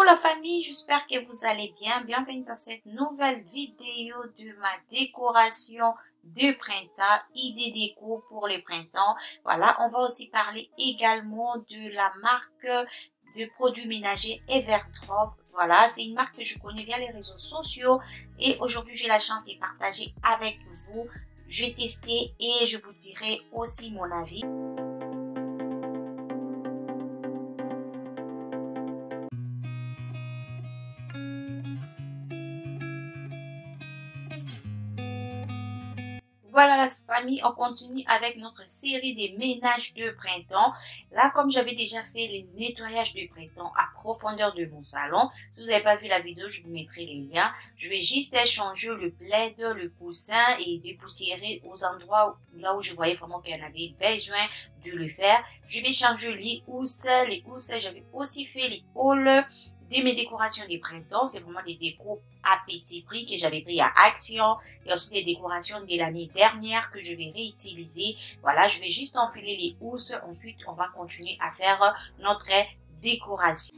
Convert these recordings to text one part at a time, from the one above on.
Coucou la famille, j'espère que vous allez bien. Bienvenue dans cette nouvelle vidéo de ma décoration de printemps, idée déco pour le printemps. Voilà, on va aussi parler également de la marque de produits ménagers Everdrop. Voilà, c'est une marque que je connais via les réseaux sociaux et aujourd'hui j'ai la chance de partager avec vous. Je vais tester et je vous dirai aussi mon avis. Voilà la famille, on continue avec notre série des ménages de printemps. Là, comme j'avais déjà fait les nettoyages de printemps à profondeur de mon salon, si vous n'avez pas vu la vidéo, je vous mettrai les liens. Je vais juste changer le plaid, le coussin et dépoussiérer aux endroits là où je voyais vraiment qu'il y en avait besoin de le faire. Je vais changer les housses. J'avais aussi fait les hauls de mes décorations de printemps. C'est vraiment des décos à petit prix que j'avais pris à Action. Il y a aussi des décorations de l'année dernière que je vais réutiliser. Voilà, je vais juste enfiler les housses. Ensuite, on va continuer à faire notre décoration.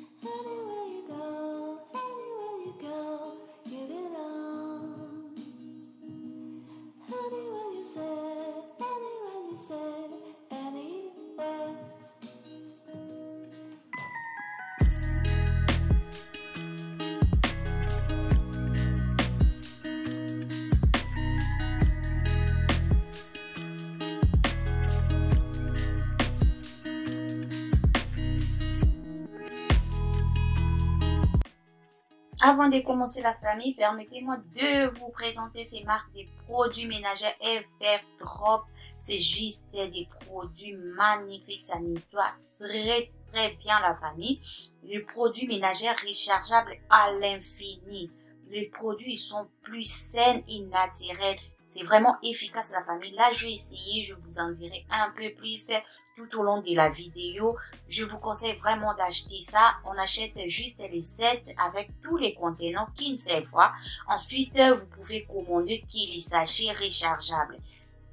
Avant de commencer la famille, permettez-moi de vous présenter ces marques des produits ménagers Everdrop. C'est juste des produits magnifiques, ça nettoie très bien la famille. Les produits ménagers rechargeables à l'infini. Les produits sont plus sains et naturels. C'est vraiment efficace la famille. Là, je vais essayer, je vous en dirai un peu plus tout au long de la vidéo. Je vous conseille vraiment d'acheter ça. On achète juste les sets avec tous les contenants qu'une seule fois. Ensuite, vous pouvez commander les sachets rechargeables.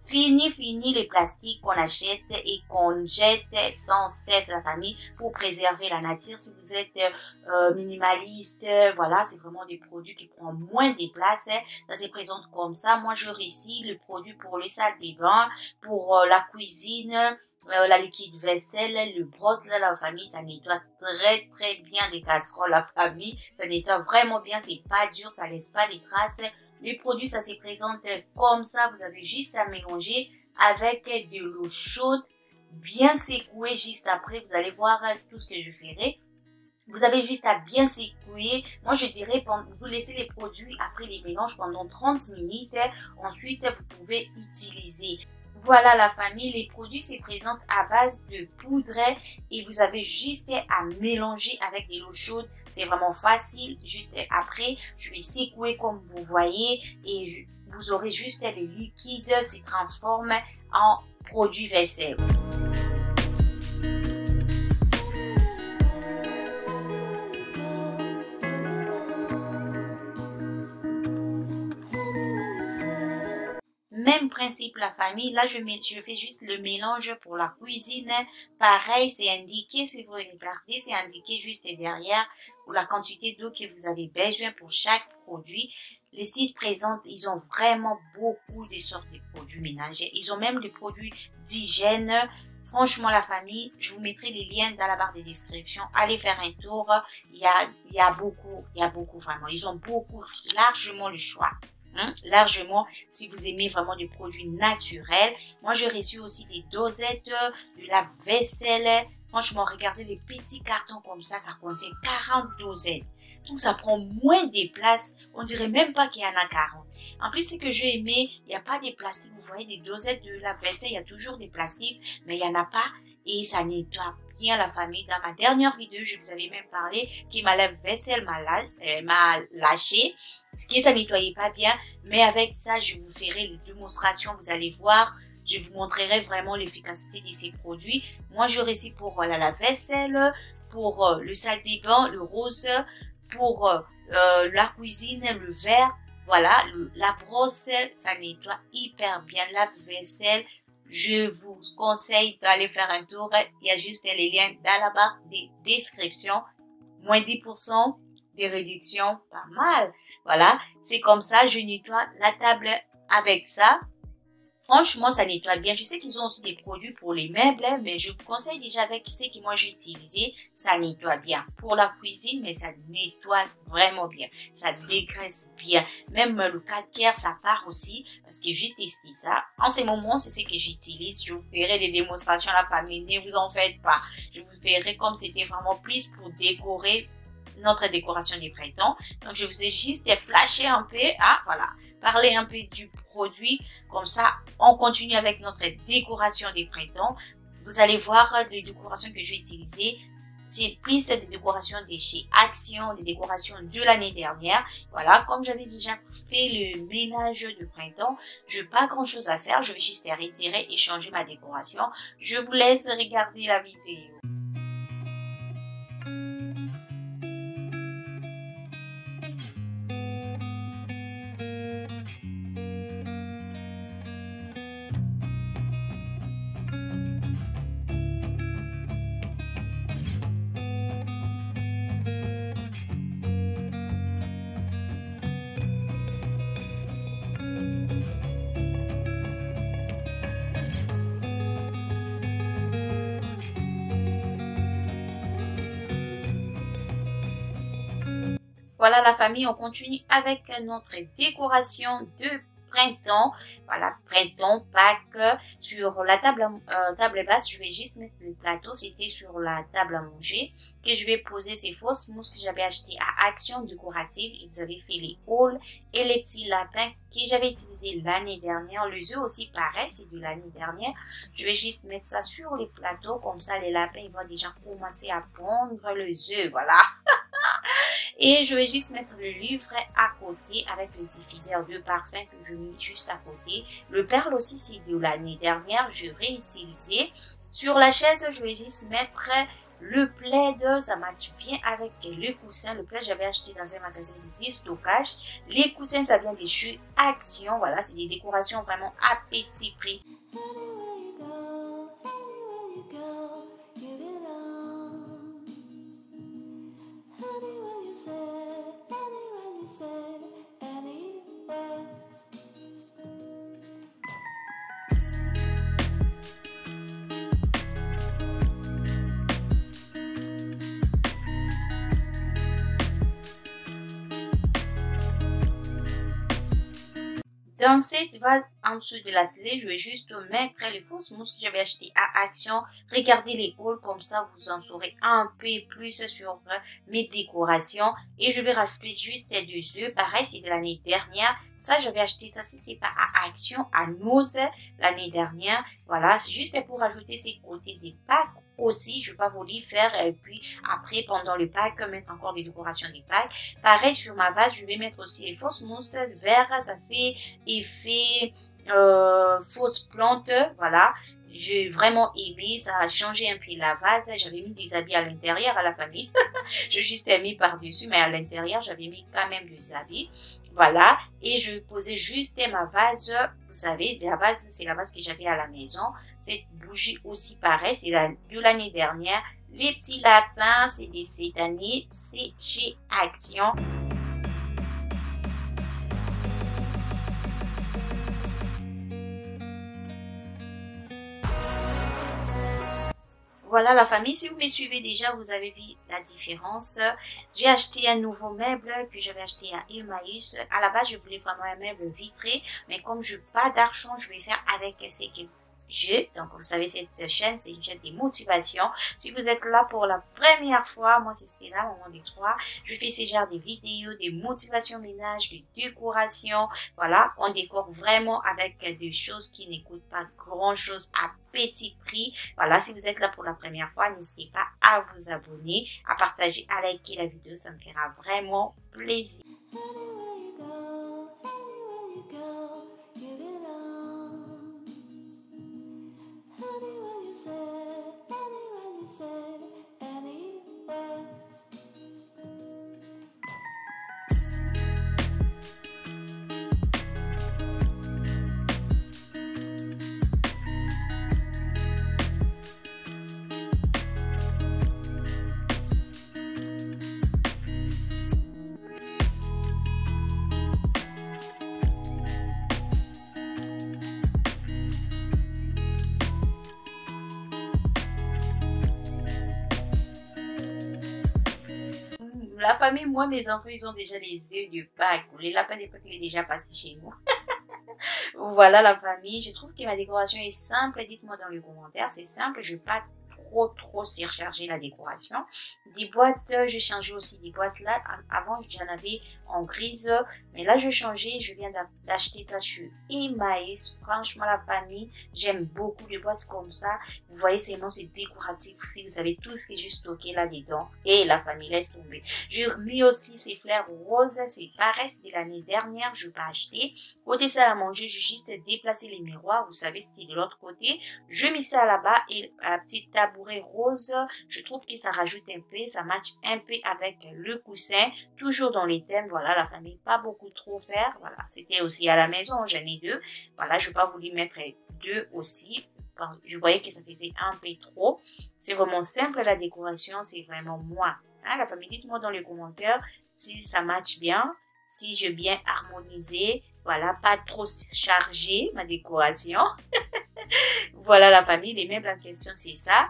Fini les plastiques qu'on achète et qu'on jette sans cesse la famille pour préserver la nature. Si vous êtes minimaliste, voilà, c'est vraiment des produits qui prennent moins de place. Ça se présente comme ça. Moi, je réussis le produit pour les salles des bains, pour la cuisine, la liquide vaisselle, le brosse là, la famille, ça nettoie très bien les casseroles, la famille. Ça nettoie vraiment bien, c'est pas dur, ça laisse pas des traces. Les produits, ça se présente comme ça. Vous avez juste à mélanger avec de l'eau chaude, bien secouer juste après. Vous allez voir tout ce que je ferai. Vous avez juste à bien secouer. Moi, je dirais, vous laissez les produits après les mélanges pendant 30 minutes. Ensuite, vous pouvez utiliser. Voilà la famille, les produits se présentent à base de poudre et vous avez juste à mélanger avec de l'eau chaude. C'est vraiment facile. Juste après, je vais secouer comme vous voyez et vous aurez juste les liquides se transforment en produit vaisselle. Même principe la famille, là je fais juste le mélange pour la cuisine. Pareil, c'est indiqué, si vous regardez, c'est indiqué juste derrière pour la quantité d'eau que vous avez besoin pour chaque produit. Les sites présentent, ils ont vraiment beaucoup de sortes de produits ménagers. Ils ont même des produits d'hygiène. Franchement la famille, je vous mettrai les liens dans la barre de description. Allez faire un tour, il y a beaucoup vraiment. Ils ont beaucoup, largement le choix. Largement si vous aimez vraiment des produits naturels. Moi j'ai reçu aussi des dosettes de la vaisselle. Franchement regardez les petits cartons comme ça contient 40 dosettes, donc ça prend moins de place. On dirait même pas qu'il y en a 40. En plus ce que j'ai aimé, il n'y a pas de plastique. Vous voyez des dosettes de la vaisselle, il y a toujours des plastiques mais il n'y en a pas. Et ça nettoie bien la famille. Dans ma dernière vidéo, je vous avais même parlé que ma lave-vaisselle m'a lâché, ce qui ça nettoyait pas bien. Mais avec ça, je vous ferai les démonstrations. Vous allez voir, je vous montrerai vraiment l'efficacité de ces produits. Moi, je réussis pour la lave-vaisselle, pour le salle des bains, le rose, pour la cuisine, le verre. Voilà, la brosse, ça nettoie hyper bien. Lave-vaisselle, je vous conseille d'aller faire un tour. Il y a juste les liens dans la barre de description. moins 10% de réduction, pas mal. Voilà, c'est comme ça, je nettoie la table avec ça. Franchement, ça nettoie bien. Je sais qu'ils ont aussi des produits pour les meubles, mais je vous conseille déjà avec ce que moi j'ai utilisé, ça nettoie bien. Pour la cuisine, mais ça nettoie vraiment bien. Ça dégraisse bien. Même le calcaire, ça part aussi parce que j'ai testé ça. En ce moment, c'est ce que j'utilise. Je vous ferai des démonstrations à la famille. Ne vous en faites pas. Je vous ferai comme c'était vraiment plus pour décorer notre décoration des printemps. Donc, je vous ai juste flashé un peu, voilà, parler un peu du produit. Comme ça, on continue avec notre décoration des printemps. Vous allez voir les décorations que je vais utiliser. C'est plus des décorations de chez Action, des décorations de l'année dernière. Voilà, comme j'avais déjà fait le ménage de printemps, je n'ai pas grand chose à faire. Je vais juste retirer et changer ma décoration. Je vous laisse regarder la vidéo. Voilà la famille, on continue avec notre décoration de printemps. Voilà, printemps, Pâques. Sur la table basse, je vais juste mettre le plateau. C'était sur la table à manger que je vais poser ces fausses mousses que j'avais achetées à Action décorative. Et vous avez fait les hauls et les petits lapins que j'avais utilisés l'année dernière. Les œufs aussi, pareil, c'est de l'année dernière. Je vais juste mettre ça sur les plateaux. Comme ça, les lapins, ils vont déjà commencer à pondre les œufs. Voilà. Et je vais juste mettre le livre à côté avec le diffuseur de parfum que je mets juste à côté. Le perle aussi, c'est de l'année dernière, je vais réutiliser. Sur la chaise, je vais juste mettre le plaid, ça match bien avec le coussin. Le plaid, j'avais acheté dans un magasin de déstockage. Les coussins, ça vient des chez Action. Voilà, c'est des décorations vraiment à petit prix. Dans cette vase en dessous de la télé, je vais juste mettre les fausses mousses que j'avais achetées à Action. Regardez les hauls, comme ça vous en saurez un peu plus sur mes décorations. Et je vais rajouter juste des œufs. Pareil, c'est de l'année dernière. Ça, j'avais acheté ça, si c'est pas à Action, à Nose l'année dernière. Voilà, c'est juste pour rajouter ces côtés des Pâques. Aussi, je vais pas vous les faire et puis après pendant le Pâques mettre encore des décorations des Pâques. Pareil sur ma vase, je vais mettre aussi les fausses mousses vert, ça fait effet fausse plante, voilà. J'ai vraiment aimé, ça a changé un peu la vase. J'avais mis des habits à l'intérieur à la famille. J'ai juste mis par-dessus, mais à l'intérieur, j'avais mis quand même des habits. Voilà. Et je posais juste ma vase. Vous savez, la vase, c'est la vase que j'avais à la maison. Cette bougie aussi pareil, c'est de l'année dernière. Les petits lapins, c'est de cette année. C'est chez Action. Voilà la famille, si vous me suivez déjà, vous avez vu la différence. J'ai acheté un nouveau meuble que j'avais acheté à Emmaüs. À la base, je voulais vraiment un meuble vitré, mais comme je n'ai pas d'argent, je vais faire avec ce que j'ai. Donc, vous savez, cette chaîne, c'est une chaîne de motivation. Si vous êtes là pour la première fois, moi, c'est Stella, Maman des Trois. Je fais ce genre de vidéos, de motivation ménage, de décoration. Voilà, on décore vraiment avec des choses qui ne coûtent pas grand chose à petit prix. Voilà, si vous êtes là pour la première fois, n'hésitez pas à vous abonner, à partager, à liker la vidéo, ça me fera vraiment plaisir. La famille, moi, mes enfants, ils ont déjà les yeux du Pâques. Le lapin de Pâques, il est déjà passé chez nous. Voilà la famille. Je trouve que ma décoration est simple. Dites-moi dans les commentaires. C'est simple. Je ne vais pas trop surcharger la décoration. Des boîtes, je changeais aussi des boîtes là. Avant, j'en avais en grise. Mais là, je changeais. Je viens d'acheter ça sur Emmaüs. Franchement, la famille, j'aime beaucoup les boîtes comme ça. Vous voyez, c'est décoratif aussi. Vous savez tout ce que j'ai stocké là-dedans. Et la famille, laisse tomber. J'ai remis aussi ces fleurs roses. C'est pareil, c'était l'année dernière. Je n'ai pas acheté. Côté salle à manger, j'ai juste déplacé les miroirs. Vous savez, c'était de l'autre côté. Je mets ça là-bas et à la petite tabouret rose. Je trouve que ça rajoute un peu, ça match un peu avec le coussin. Toujours dans les thèmes. Voilà, la famille, pas beaucoup trop faire. Voilà, c'était aussi à la maison. J'en ai deux. Voilà, je n'ai pas voulu mettre deux aussi. Je voyais que ça faisait un peu trop. C'est vraiment simple la décoration. C'est vraiment moi. Hein, la famille, dites-moi dans les commentaires si ça match bien. Si j'ai bien harmonisé, voilà, pas trop chargé ma décoration. Voilà la famille, les meubles en question, c'est ça.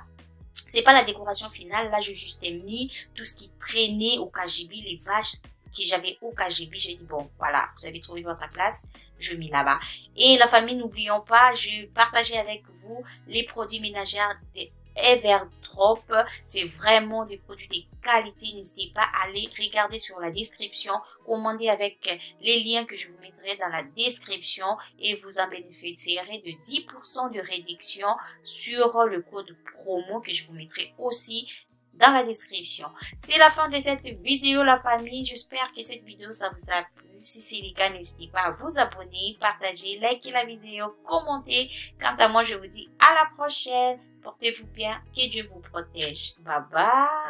C'est pas la décoration finale, là j'ai juste mis tout ce qui traînait au KGB, les vaches que j'avais au KGB. J'ai dit bon, voilà, vous avez trouvé votre place, je mets là-bas. Et la famille, n'oublions pas, je partageais avec vous les produits ménagers des Everdrop. C'est vraiment des produits de qualité. N'hésitez pas à aller regarder sur la description, commander avec les liens que je vous mettrai dans la description et vous en bénéficierez de 10% de réduction sur le code promo que je vous mettrai aussi dans la description. C'est la fin de cette vidéo la famille. J'espère que cette vidéo ça vous a plu. Si c'est le cas, n'hésitez pas à vous abonner, partager, liker la vidéo, commenter. Quant à moi, je vous dis à la prochaine. Portez-vous bien, que Dieu vous protège. Bye bye.